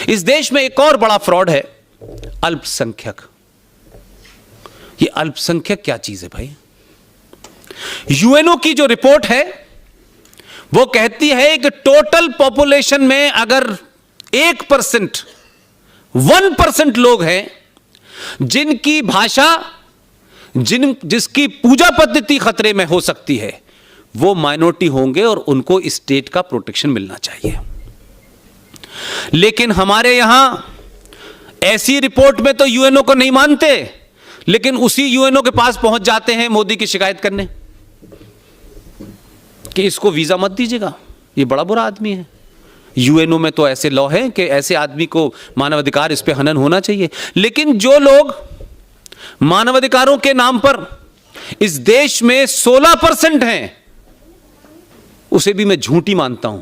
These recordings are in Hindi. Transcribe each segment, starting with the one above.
इस देश में एक और बड़ा फ्रॉड है, अल्पसंख्यक। ये अल्पसंख्यक क्या चीज है भाई? यूएनओ की जो रिपोर्ट है वो कहती है कि टोटल पॉपुलेशन में अगर 1%, 1% लोग हैं जिनकी भाषा, जिसकी पूजा पद्धति खतरे में हो सकती है, वो माइनॉरिटी होंगे और उनको स्टेट का प्रोटेक्शन मिलना चाहिए। लेकिन हमारे यहां ऐसी रिपोर्ट में तो यूएनओ को नहीं मानते, लेकिन उसी यूएनओ के पास पहुंच जाते हैं मोदी की शिकायत करने कि इसको वीजा मत दीजिएगा, ये बड़ा बुरा आदमी है। यूएनओ में तो ऐसे लॉ है कि ऐसे आदमी को मानवाधिकार, इस पे हनन होना चाहिए। लेकिन जो लोग मानवाधिकारों के नाम पर इस देश में 16% हैं, उसे भी मैं झूठी मानता हूं,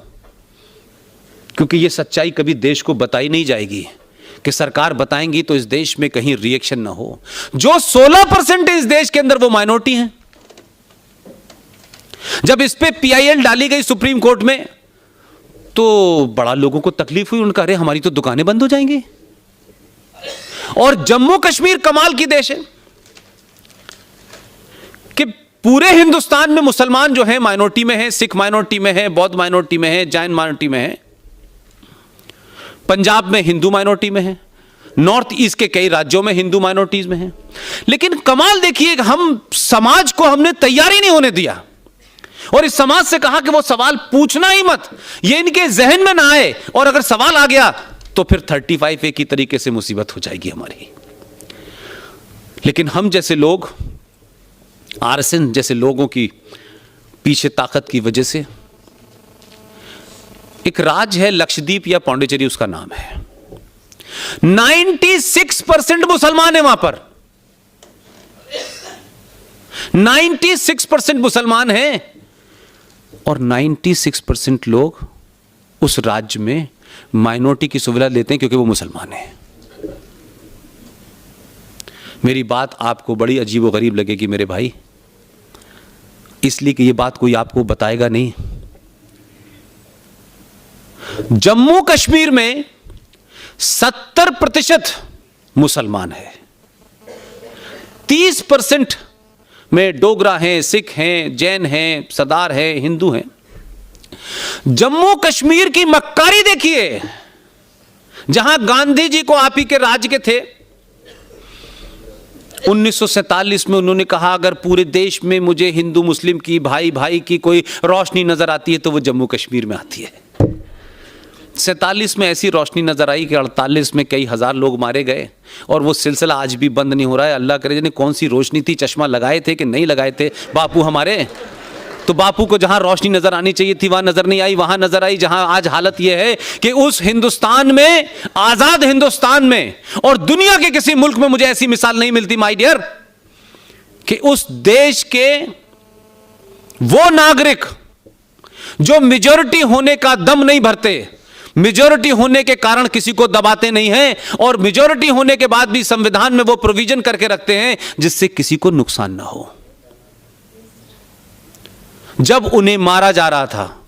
क्योंकि यह सच्चाई कभी देश को बताई नहीं जाएगी कि सरकार बताएंगी तो इस देश में कहीं रिएक्शन ना हो। जो 16% है इस देश के अंदर, वो माइनॉरिटी हैं। जब इस पे पीआईएल डाली गई सुप्रीम कोर्ट में तो बड़ा लोगों को तकलीफ हुई। उनका अरे हमारी तो दुकानें बंद हो जाएंगी। और जम्मू कश्मीर कमाल की देश है कि पूरे हिंदुस्तान में मुसलमान जो हैं माइनॉरिटी में हैं, सिख माइनॉरिटी में हैं, बौद्ध माइनॉरिटी में हैं, जैन माइनॉरिटी में हैं। पंजाब में हिंदू माइनॉरिटी में हैं, नॉर्थ ईस्ट के कई राज्यों में हिंदू माइनॉरिटीज में हैं। लेकिन कमाल देखिए, हम समाज को हमने तैयारी नहीं होने दिया और इस समाज से कहा कि वो सवाल पूछना ही मत, ये इनके जहन में ना आए, और अगर सवाल आ गया तो फिर 35A की तरीके से मुसीबत हो जाएगी हमारी। लेकिन हम जैसे लोग, आरएसएन जैसे लोगों की पीछे ताकत की वजह से, एक राज्य है लक्षद्वीप या पौंडीचेरी उसका नाम है, 96% मुसलमान है वहां पर। 96% मुसलमान हैं और 96% लोग उस राज्य में माइनॉरिटी की सुविधा लेते हैं क्योंकि वो मुसलमान हैं। मेरी बात आपको बड़ी अजीबोगरीब लगेगी मेरे भाई, इसलिए कि ये बात कोई आपको बताएगा नहीं। जम्मू कश्मीर में 70% मुसलमान है, 30% में डोगरा हैं, सिख हैं, जैन हैं, सरदार हैं, हिंदू हैं। जम्मू कश्मीर की मक्कारी देखिए, जहां गांधी जी को आप ही के राज्य के थे। 1947 में उन्होंने कहा अगर पूरे देश में मुझे हिंदू मुस्लिम की, भाई भाई की कोई रोशनी नजर आती है तो वो जम्मू कश्मीर में आती है। 47 में ऐसी रोशनी नजर आई कि 48 में कई हजार लोग मारे गए और वो सिलसिला आज भी बंद नहीं हो रहा है। अल्लाह करे जाने कौन सी रोशनी थी, चश्मा लगाए थे कि नहीं लगाए थे बापू हमारे। तो बापू को जहां रोशनी नजर आनी चाहिए थी वहां नजर नहीं आई, वहां नजर आई जहां आज हालत यह है कि उस हिंदुस्तान में, आजाद हिंदुस्तान में, और दुनिया के किसी मुल्क में मुझे ऐसी मिसाल नहीं मिलती माय डियर, कि उस देश के वो नागरिक जो मेजॉरिटी होने का दम नहीं भरते, मेजॉरिटी होने के कारण किसी को दबाते नहीं हैं, और मेजॉरिटी होने के बाद भी संविधान में वो प्रोविजन करके रखते हैं जिससे किसी को नुकसान ना हो। जब उन्हें मारा जा रहा था,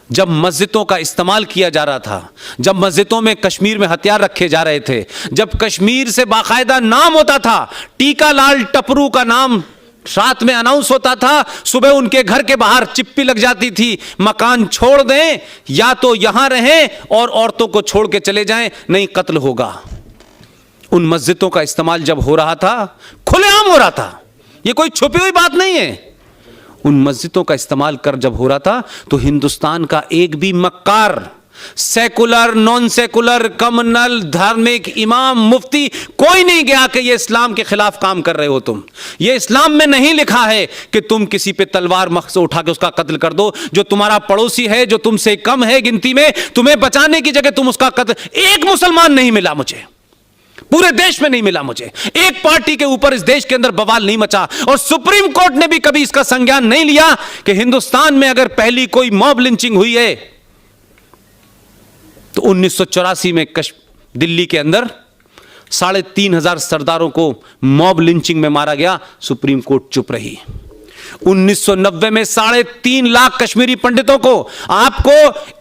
जब मस्जिदों का इस्तेमाल किया जा रहा था, जब मस्जिदों में कश्मीर में हथियार रखे जा रहे थे, जब कश्मीर से बाकायदा नाम होता था, टीका लाल टपरू का नाम रात में अनाउंस होता था, सुबह उनके घर के बाहर चिप्पी लग जाती थी, मकान छोड़ दें या तो यहां रहें और औरतों को छोड़ के चले जाएं, नहीं कत्ल होगा। उन मस्जिदों का इस्तेमाल जब हो रहा था, खुलेआम हो रहा था, यह कोई छुपी हुई बात नहीं है। उन मस्जिदों का इस्तेमाल कर जब हो रहा था तो हिंदुस्तान का एक भी मक्कार, सेकुलर, नॉन सेकुलर, कम्युनल, धार्मिक, इमाम, मुफ्ती, कोई नहीं गया कि ये इस्लाम के खिलाफ काम कर रहे हो तुम। ये इस्लाम में नहीं लिखा है कि तुम किसी पे तलवार मख्स उठा के उसका कत्ल कर दो। जो तुम्हारा पड़ोसी है, जो तुमसे कम है गिनती में, तुम्हें बचाने की जगह तुम उसका कत्ल। एक मुसलमान नहीं मिला मुझे, पूरे देश में नहीं मिला मुझे, एक पार्टी के ऊपर इस देश के अंदर बवाल नहीं मचा, और सुप्रीम कोर्ट ने भी कभी इसका संज्ञान नहीं लिया कि हिंदुस्तान में अगर पहली कोई मॉब लिंचिंग हुई है तो 1984 में दिल्ली के अंदर 3,500 सरदारों को मॉब लिंचिंग में मारा गया, सुप्रीम कोर्ट चुप रही। 1990 में 3.5 लाख कश्मीरी पंडितों को, आपको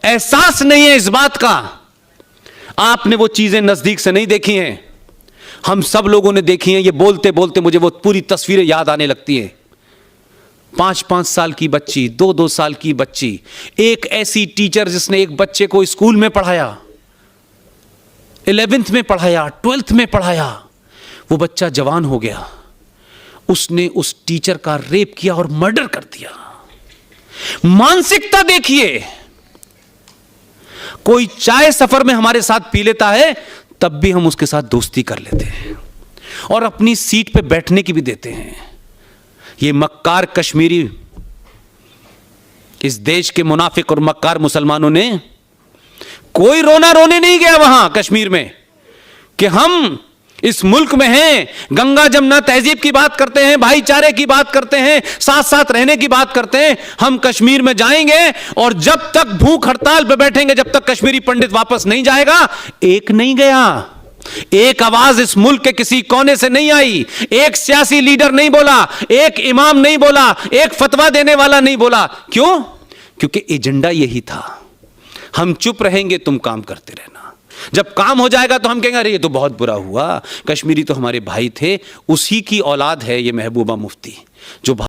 एहसास नहीं है इस बात का, आपने वो चीजें नजदीक से नहीं देखी हैं, हम सब लोगों ने देखी हैं। ये बोलते बोलते मुझे वो पूरी तस्वीरें याद आने लगती हैं। 5-5 साल की बच्ची, 2-2 साल की बच्ची, एक ऐसी टीचर जिसने एक बच्चे को स्कूल में पढ़ाया, 11th में पढ़ाया, 12th में पढ़ाया, वो बच्चा जवान हो गया, उसने उस टीचर का रेप किया और मर्डर कर दिया। मानसिकता देखिए। कोई चाय सफर में हमारे साथ पी लेता है, तब भी हम उसके साथ दोस्ती कर लेते हैं और अपनी सीट पे बैठने की भी देते हैं। ये मक्कार कश्मीरी, इस देश के मुनाफिक और मक्कार मुसलमानों ने कोई रोना रोने नहीं गया वहां कश्मीर में कि हम इस मुल्क में हैं, गंगा जमुना तहजीब की बात करते हैं, भाईचारे की बात करते हैं, साथ साथ रहने की बात करते हैं। हम कश्मीर में जाएंगे और जब तक भूख हड़ताल पे बैठेंगे, जब तक कश्मीरी पंडित वापस नहीं जाएगा। एक नहीं गया, एक आवाज इस मुल्क के किसी कोने से नहीं आई, एक सियासी लीडर नहीं बोला, एक इमाम नहीं बोला, एक फतवा देने वाला नहीं बोला। क्यों? क्योंकि एजेंडा यही था, हम चुप रहेंगे, तुम काम करते रहना। जब काम हो जाएगा तो हम कहेंगे अरे ये तो बहुत बुरा हुआ, कश्मीरी तो हमारे भाई थे। उसी की औलाद है ये महबूबा मुफ्ती जो